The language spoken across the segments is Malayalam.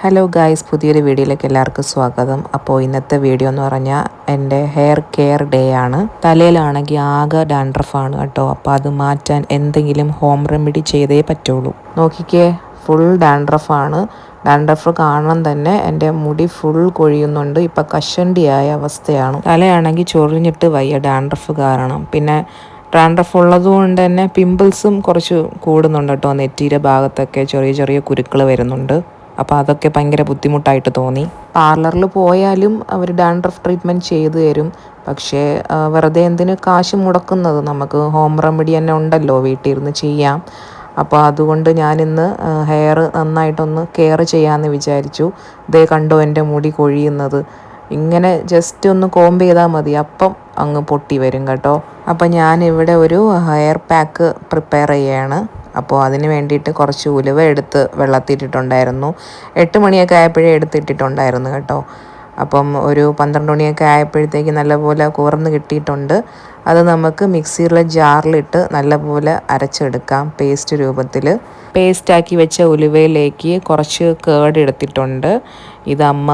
ഹലോ ഗായ്സ്, പുതിയൊരു വീഡിയോയിലേക്ക് എല്ലാവർക്കും സ്വാഗതം. അപ്പോൾ ഇന്നത്തെ വീഡിയോ എന്ന് പറഞ്ഞാൽ എൻ്റെ ഹെയർ കെയർ ഡേ ആണ്. തലയിലാണെങ്കിൽ ആകെ ഡാൻഡ്രഫാണ് കേട്ടോ. അപ്പോൾ അത് മാറ്റാൻ എന്തെങ്കിലും ഹോം റെമഡി ചെയ്തേ പറ്റുള്ളൂ. നോക്കിക്കേ, ഫുൾ ഡാൻഡ്രഫാണ്. ഡാൻഡ്രഫ് കാണാൻ തന്നെ എൻ്റെ മുടി ഫുൾ കൊഴിയുന്നുണ്ട്. ഇപ്പം കഷണ്ടിയായ അവസ്ഥയാണ്. തലയാണെങ്കിൽ ചൊറിഞ്ഞിട്ട് വയ്യ ഡാൻഡ്രഫ് കാരണം. പിന്നെ ഡാൻഡ്രഫ് ഉള്ളതുകൊണ്ട് തന്നെ പിമ്പിൾസും കുറച്ച് കൂടുന്നുണ്ട് കേട്ടോ. നെറ്റിയുടെ ഭാഗത്തൊക്കെ ചെറിയ ചെറിയ കുരുക്കൾ വരുന്നുണ്ട്. അപ്പോൾ അതൊക്കെ ഭയങ്കര ബുദ്ധിമുട്ടായിട്ട് തോന്നി. പാർലറിൽ പോയാലും അവർ ഡാൻഡ്രഫ് ട്രീറ്റ്മെൻറ്റ് ചെയ്തു തരും. പക്ഷേ വെറുതെ എന്തിന് കാശ് മുടക്കുന്നത്, നമുക്ക് ഹോം റെമഡി തന്നെ ഉണ്ടല്ലോ, വീട്ടിൽ ഇരുന്ന് ചെയ്യാം. അപ്പോൾ അതുകൊണ്ട് ഞാനിന്ന് ഹെയർ നന്നായിട്ടൊന്ന് കെയർ ചെയ്യാമെന്ന് വിചാരിച്ചു. ഇതേ കണ്ടോ എൻ്റെ മുടി കൊഴിയുന്നത്. ഇങ്ങനെ ജസ്റ്റ് ഒന്ന് കോംബ് ചെയ്താൽ മതി, അപ്പം അങ്ങ് പൊട്ടി വരും കേട്ടോ. അപ്പോൾ ഞാനിവിടെ ഒരു ഹെയർ പാക്ക് പ്രിപ്പയർ ചെയ്യുകയാണ്. അപ്പോൾ അതിന് വേണ്ടിയിട്ട് കുറച്ച് ഉലുവ എടുത്ത് വെള്ളത്തിട്ടിട്ടുണ്ടായിരുന്നു. 8 മണിയൊക്കെ ആയപ്പോഴേ എടുത്തിട്ടിട്ടുണ്ടായിരുന്നു കേട്ടോ. അപ്പം ഒരു 12 മണിയൊക്കെ ആയപ്പോഴത്തേക്ക് നല്ലപോലെ കുവർന്ന് കിട്ടിയിട്ടുണ്ട്. അത് നമുക്ക് മിക്സിയിലെ ജാറിലിട്ട് നല്ലപോലെ അരച്ചെടുക്കാം പേസ്റ്റ് രൂപത്തിൽ. പേസ്റ്റാക്കി വെച്ച ഉലുവയിലേക്ക് കുറച്ച് കേട് എടുത്തിട്ടുണ്ട്. ഇത് അമ്മ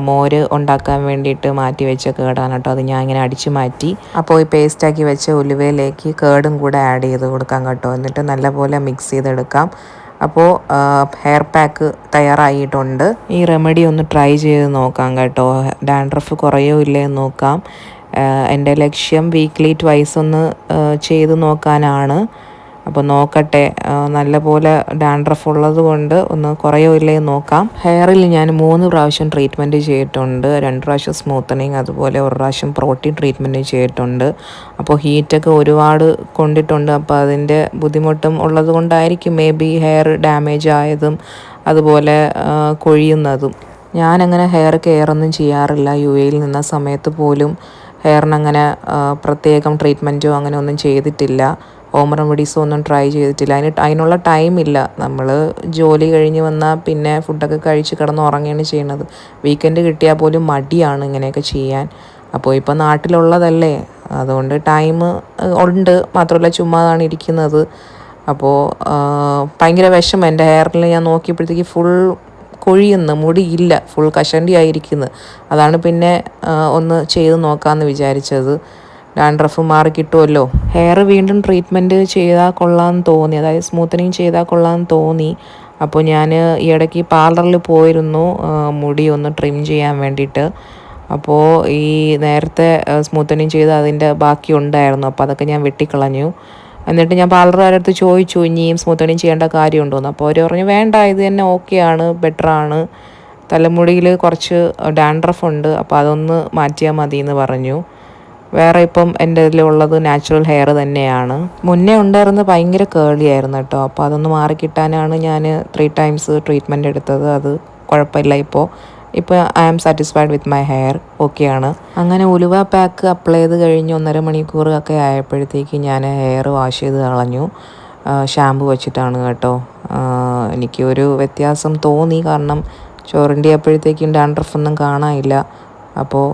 മോര് ഉണ്ടാക്കാൻ വേണ്ടിയിട്ട് മാറ്റി വെച്ച കേടാണ് കേട്ടോ. അത് ഞാൻ ഇങ്ങനെ അടിച്ചു മാറ്റി. അപ്പോൾ ഈ പേസ്റ്റാക്കി വെച്ച ഉലുവയിലേക്ക് കേടും കൂടെ ആഡ് ചെയ്ത് കൊടുക്കാം കേട്ടോ. എന്നിട്ട് നല്ലപോലെ മിക്സ് ചെയ്തെടുക്കാം. അപ്പോൾ ഹെയർ പാക്ക് തയ്യാറായിട്ടുണ്ട്. ഈ റെമഡി ഒന്ന് ട്രൈ ചെയ്ത് നോക്കാം കേട്ടോ. ഡാൻഡ്രഫ് കുറയോ ഇല്ലേ എന്ന് നോക്കാം. എൻ്റെ ലക്ഷ്യം വീക്ക്ലി ട്വൈസ് ഒന്ന് ചെയ്ത് നോക്കാനാണ്. അപ്പോൾ നോക്കട്ടെ, നല്ലപോലെ ഡാൻഡ്രഫ് ഉള്ളത് കൊണ്ട് ഒന്ന് കുറയോ ഇല്ലേ നോക്കാം. ഹെയറിൽ ഞാൻ 3 പ്രാവശ്യം ട്രീറ്റ്മെൻറ്റ് ചെയ്തിട്ടുണ്ട്. 2 പ്രാവശ്യം സ്മൂത്തനിങ്, അതുപോലെ 1 പ്രാവശ്യം പ്രോട്ടീൻ ട്രീറ്റ്മെൻറ്റ് ചെയ്തിട്ടുണ്ട്. അപ്പോൾ ഹീറ്റൊക്കെ ഒരുപാട് കൊണ്ടിട്ടുണ്ട്. അപ്പോൾ അതിൻ്റെ ബുദ്ധിമുട്ടും ഉള്ളത് കൊണ്ടായിരിക്കും മേ ബി ഹെയർ ഡാമേജ് ആയതും അതുപോലെ കൊഴിയുന്നതും. ഞാനങ്ങനെ ഹെയർ കെയർ ഒന്നും ചെയ്യാറില്ല. UAE നിന്ന സമയത്ത് പോലും ഹെയറിനങ്ങനെ പ്രത്യേകം ട്രീറ്റ്മെൻറ്റോ അങ്ങനെ ഒന്നും ചെയ്തിട്ടില്ല. ഹോം റെമഡീസോ ഒന്നും ട്രൈ ചെയ്തിട്ടില്ല. അതിനുള്ള ടൈമില്ല. നമ്മൾ ജോലി കഴിഞ്ഞ് വന്നാൽ പിന്നെ ഫുഡൊക്കെ കഴിച്ച് കിടന്ന് ഉറങ്ങുകയാണ് ചെയ്യുന്നത്. വീക്കെൻഡ് കിട്ടിയാൽ പോലും മടിയാണ് ഇങ്ങനെയൊക്കെ ചെയ്യാൻ. അപ്പോൾ ഇപ്പോൾ നാട്ടിലുള്ളതല്ലേ, അതുകൊണ്ട് ടൈം ഉണ്ട്. മാത്രമല്ല ചുമ്മാതാണ് ഇരിക്കുന്നത്. അപ്പോൾ ഭയങ്കര വിഷമം. എൻ്റെ ഹെയറിൽ ഞാൻ നോക്കിയപ്പോഴത്തേക്ക് ഫുൾ കൊഴിയുന്നു, മുടിയില്ല, ഫുൾ കഷണ്ടി ആയിരിക്കുന്നു. അതാണ് പിന്നെ ഒന്ന് ചെയ്ത് നോക്കാമെന്ന് വിചാരിച്ചത്. ഡാൻഡ്രഫ് മാറി കിട്ടുമല്ലോ. ഹെയർ വീണ്ടും ട്രീറ്റ്മെൻറ്റ് ചെയ്താൽ കൊള്ളാമെന്ന് തോന്നി, അതായത് സ്മൂത്തനിങ് ചെയ്താൽ കൊള്ളാമെന്ന് തോന്നി. അപ്പോൾ ഞാൻ ഈ ഇടയ്ക്ക് പാർലറിൽ പോയിരുന്നു മുടി ഒന്ന് ട്രിം ചെയ്യാൻ വേണ്ടിയിട്ട്. അപ്പോൾ ഈ നേരത്തെ സ്മൂത്തനിങ് ചെയ്ത് അതിൻ്റെ ബാക്കി ഉണ്ടായിരുന്നു. അപ്പോൾ അതൊക്കെ ഞാൻ വെട്ടിക്കളഞ്ഞു. എന്നിട്ട് ഞാൻ പാർലറുകാരുടെ അടുത്ത് ചോദിച്ചു ഇനിയും സ്മൂത്തനിങ് ചെയ്യേണ്ട കാര്യമുണ്ടോയെന്ന്. അപ്പോൾ അവർ പറഞ്ഞു വേണ്ട, ഇത് തന്നെ ഓക്കെയാണ്, ബെറ്ററാണ്. തലമുടിയിൽ കുറച്ച് ഡാൻഡ്രഫ് ഉണ്ട്, അപ്പോൾ അതൊന്ന് മാറ്റിയാൽ മതി എന്ന് പറഞ്ഞു. വേറെ ഇപ്പം എൻ്റെ ഇതിലുള്ളത് നാച്ചുറൽ ഹെയർ തന്നെയാണ്. മുന്നേ ഉണ്ടായിരുന്നത് ഭയങ്കര കേളി ആയിരുന്നു കേട്ടോ. അപ്പോൾ അതൊന്ന് മാറിക്കിട്ടാനാണ് ഞാൻ 3 ടൈംസ് ട്രീറ്റ്മെൻറ്റ് എടുത്തത്. അത് കുഴപ്പമില്ല. ഇപ്പോൾ I am satisfied with my hair, ഓക്കെയാണ്. അങ്ങനെ ഉലുവ പാക്ക് അപ്ലൈ ചെയ്ത് കഴിഞ്ഞ് 1.5 മണിക്കൂർ ഒക്കെ ആയപ്പോഴത്തേക്ക് ഞാൻ ഹെയർ വാഷ് ചെയ്ത് കളഞ്ഞു. ഷാമ്പു വെച്ചിട്ടാണ് കേട്ടോ. എനിക്ക് ഒരു വ്യത്യാസം തോന്നി, കാരണം ചൊരണ്ടിയപ്പോഴത്തേക്കും ഡാൻഡ്രഫൊന്നും കാണാനില്ല. അപ്പോൾ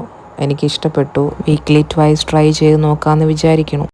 എനിക്കിഷ്ടപ്പെട്ടു. വീക്ക്ലി ട്വൈസ് ട്രൈ ചെയ്ത് നോക്കാമെന്ന് വിചാരിക്കുന്നു.